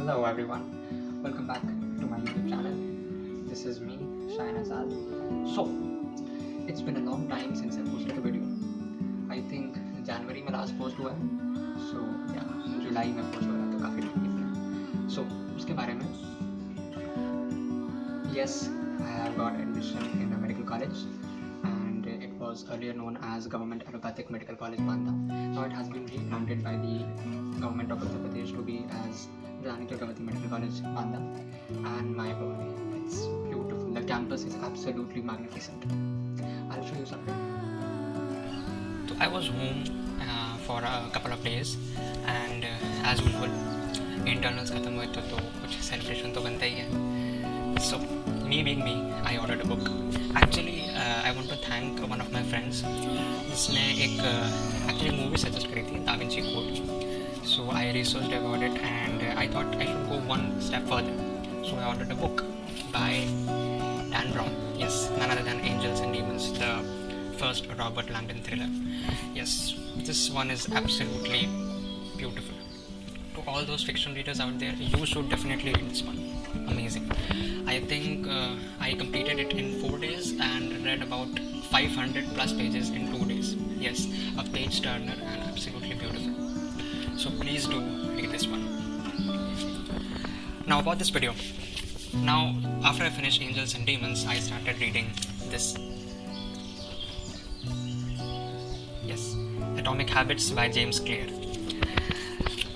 Hello everyone, welcome back to my YouTube channel. This is me, Shine Azad. So, it's been a long time since I posted a video. I think January में last post हुआ है. So yeah, July में post हो रहा है तो काफ़ी time निकला है. So उसके बारे में, yes, I have got admission in a medical college and it was earlier known as Government Allopathic Medical College Banda. Now it has been rebranded by the Government of Uttar Pradesh to be as Rani Durgavati Medical College Banda, and my boy, it's beautiful. The campus is absolutely magnificent. I'll show you something. So I was home for a couple of days and as usual internals खत्म हुए तो कुछ celebration तो बनता ही है. So me being me, I ordered a book. Actually I want to thank one of my friends जिसने एक actually movie suggest करी थी, Da Vinci Code. So I researched about it and I thought I should go one step further. So I ordered a book by Dan Brown. Yes, none other than Angels and Demons, the first Robert Langdon thriller. Yes, this one is absolutely beautiful. To all those fiction readers out there, you should definitely read this one. Amazing. I think I completed it in 4 days and read about 500 plus pages in 2 days. Yes, a page turner and absolutely beautiful. So please do read this one. Now about this video. Now after I finished Angels and Demons, I started reading this. Yes, Atomic Habits by James Clear.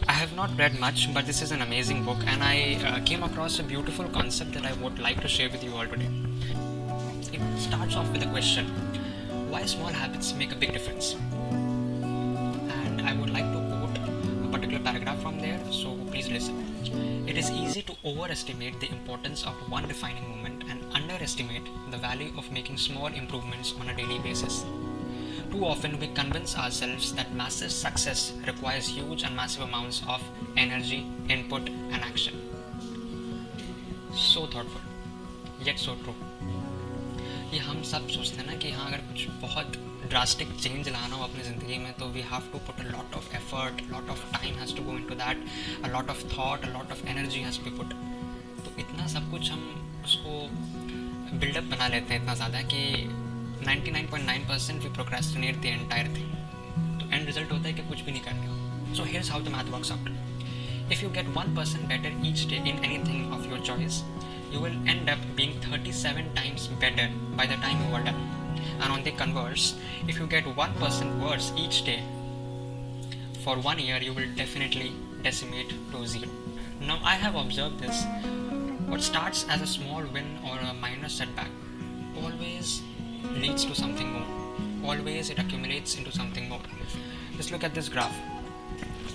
I have not read much, but this is an amazing book and I came across a beautiful concept that I would like to share with you all today. It starts off with a question: why small habits make a big difference? And I would like to quote a particular paragraph from there, so please listen. It is easy to overestimate the importance of one defining moment and underestimate the value of making small improvements on a daily basis. Too often we convince ourselves that massive success requires huge and massive amounts of energy, input and action. So thoughtful, yet so true. ये हम सब सोचते हैं ना कि हाँ अगर कुछ बहुत ड्रास्टिक चेंज लाना हो अपनी ज़िंदगी में तो we have to put a lot of effort, lot of time has to go into that, a lot of thought, a lot of energy has to be put. तो इतना सब कुछ हम उसको बिल्डअप बना लेते हैं इतना ज़्यादा कि 99.9% we procrastinate the entire thing. तो एंड रिजल्ट होता है कि कुछ भी नहीं करने हो. So here's how the math works out. If you get 1% better each day in anything of your choice, you will end up being 37 times better by the time you are done. And on the converse, if you get 1% worse each day for 1 year, you will definitely decimate to zero. Now I have observed this. What starts as a small win or a minor setback always leads to something more. Always it accumulates into something more. Just look at this graph.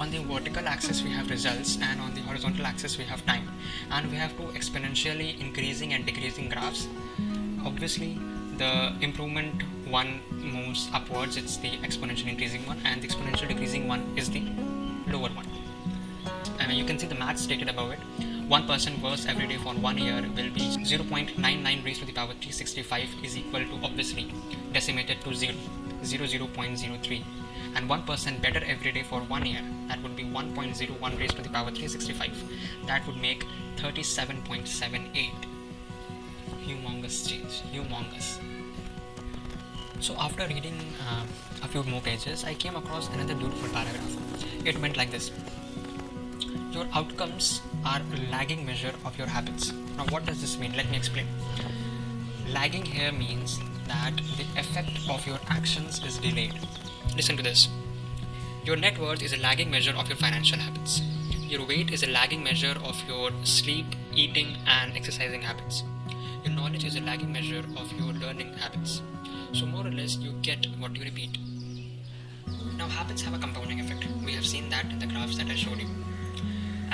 On the vertical axis we have results and on the horizontal axis we have time, and we have two exponentially increasing and decreasing graphs. Obviously the improvement one moves upwards, it's the exponentially increasing one, and the exponentially decreasing one is the lower one. And you can see the math stated above it. 1% worse every day for 1 year will be 0.99 raised to the power 365 is equal to obviously decimated to 0.03, and 1% better every day for 1 year, that would be 1.01 raised to the power 365, that would make 37.78. Humongous change, humongous. So after reading a few more pages, I came across another beautiful paragraph. It went like this: your outcomes are a lagging measure of your habits. Now what does this mean? Let me explain. Lagging here means that the effect of your actions is delayed. Listen to this. Your net worth is a lagging measure of your financial habits. Your weight is a lagging measure of your sleep, eating and exercising habits. Your knowledge is a lagging measure of your learning habits. So more or less you get what you repeat. Now habits have a compounding effect. We have seen that in the graphs that I showed you.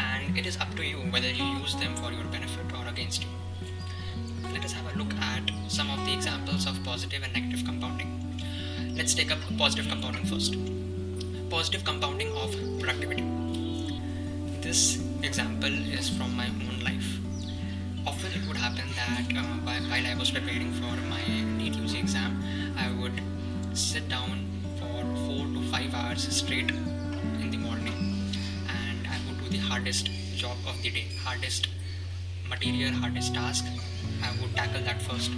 And it is up to you whether you use them for your benefit or against you. Let us have a look at some of the examples of positive and negative compounding. Let's take up positive compounding first. Positive compounding of productivity. This example is from my own life. Often it would happen that while I was preparing for my NEET UG exam, I would sit down for 4 to 5 hours straight in the morning and I would do the hardest job of the day, hardest material, hardest task, I would tackle that first.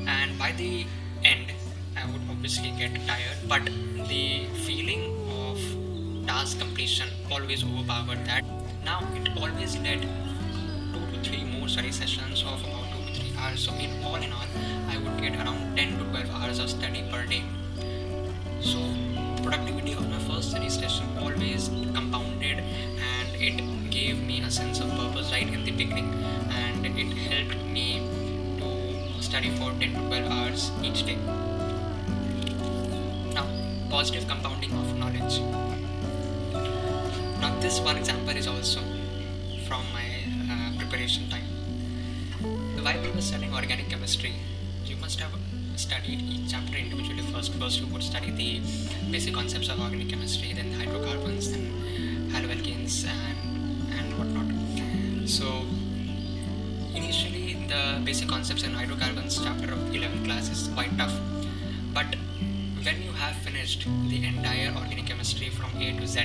And by the end, I would obviously get tired, but the feeling of task completion always overpowered that. Now, it always led 2 to 3 more study sessions of about 2 to 3 hours. So, in all, I would get around 10 to 12 hours of study per day. So, productivity of my first study session always compounded, and it gave me a sense of purpose right in the beginning, and it helped me to study for 10 to 12 hours each day. Now, positive compounding of knowledge. Now, this one example is also from my preparation time. While we were studying organic chemistry, you must have studied each chapter individually first. First, you would study the basic concepts of organic chemistry, then hydrocarbons, then haloalkanes, and whatnot. So, initially, the basic concepts in hydrocarbons chapter of 11th class is quite tough. But when you have finished the entire organic chemistry from A to Z,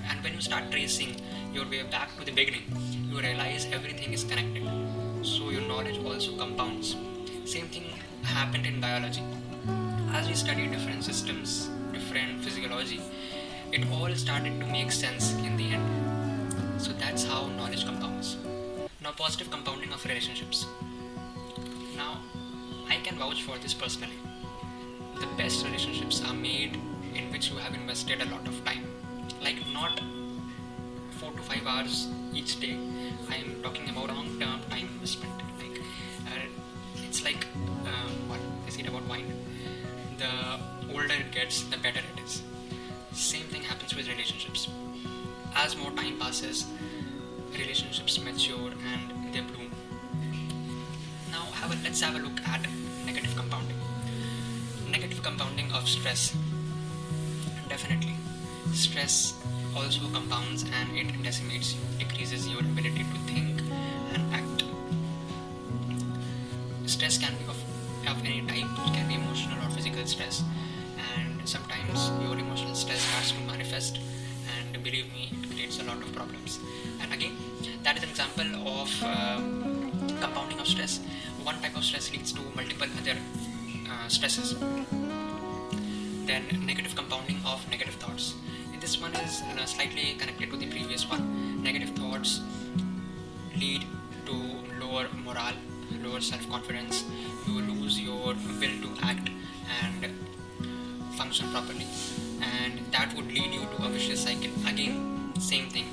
and when you start tracing your way back to the beginning, you realize everything is connected. So your knowledge also compounds. Same thing happened in biology. As we studied different systems, different physiology, it all started to make sense in the end. So that's how knowledge compounds. Now, positive compounding of relationships. Now, I can vouch for this personally. The best relationships are made in which you have invested a lot of time. Like not 4 to 5 hours each day. I am talking about long-term time investment. Like it's like what I said about wine. The older it gets, the better it is. Same thing happens with relationships. As more time passes, relationships mature and they bloom. Now let's have a look at negative compounding. Negative compounding of stress. Definitely, stress also compounds and it decimates you, decreases your ability to think and act. Stress can be of any type. It can be emotional or physical stress, and sometimes your emotional stress starts to manifest, and believe me, it creates a lot of problems. And again, that is an example of compounding of stress. One type of stress leads to multiple other stresses. Then negative compounding of negative thoughts. This one is slightly connected to the previous one. Negative thoughts lead to lower morale, lower self-confidence. You lose your will to act and function properly, and that would lead you to a vicious cycle. Again, same thing,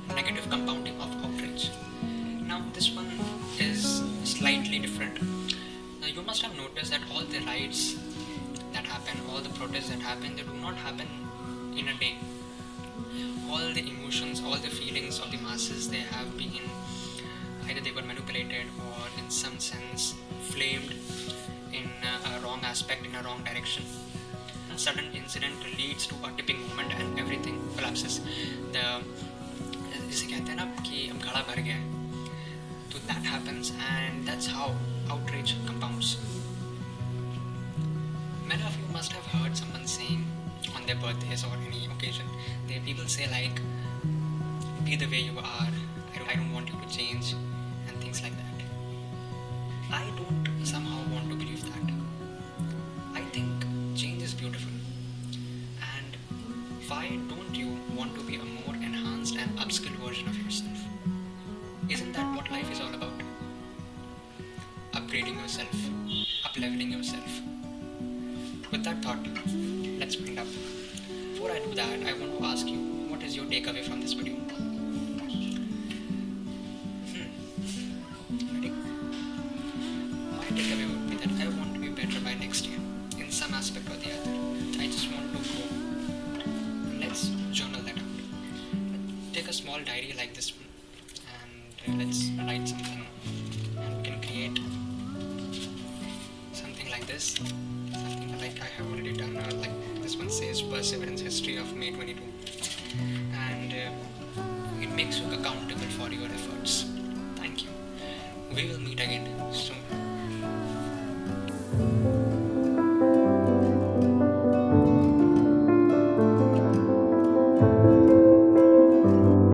negative compounding of outrage. Now this one is slightly different. Now you must have noticed that all the riots that happen, all the protests that happen, they do not happen in a day. All the emotions, all the feelings of the masses, they have been either they were manipulated or in some sense flamed in a wrong aspect, in a wrong direction. A sudden incident leads to a tipping moment and everything collapses. जिसे कहते हैं ना कि अब घड़ा भर गया है, तो that happens, and that's how outrage compounds. Many of you must have heard someone saying on their birthdays or any occasion, people say like, be the way you are, I don't want you to change, and things like that. I don't somehow want to believe that. I think change is beautiful, and why don't you want to be a more enhanced and upskilled version of yourself? Isn't that what life is all about? Upgrading yourself, up-leveling yourself. With that thought, let's wind up. Before I do that, I want to ask you, what is your takeaway from this video? Ready? My takeaway would be that I want to be better by next year, in some aspect or the other. I just want to grow. Let's journal that out. Take a small diary like this one, and let's write something, and we can create something like this. Something like I have already done, like this one says Perseverance History of May 22, and it makes you accountable for your efforts. Thank you. We will meet again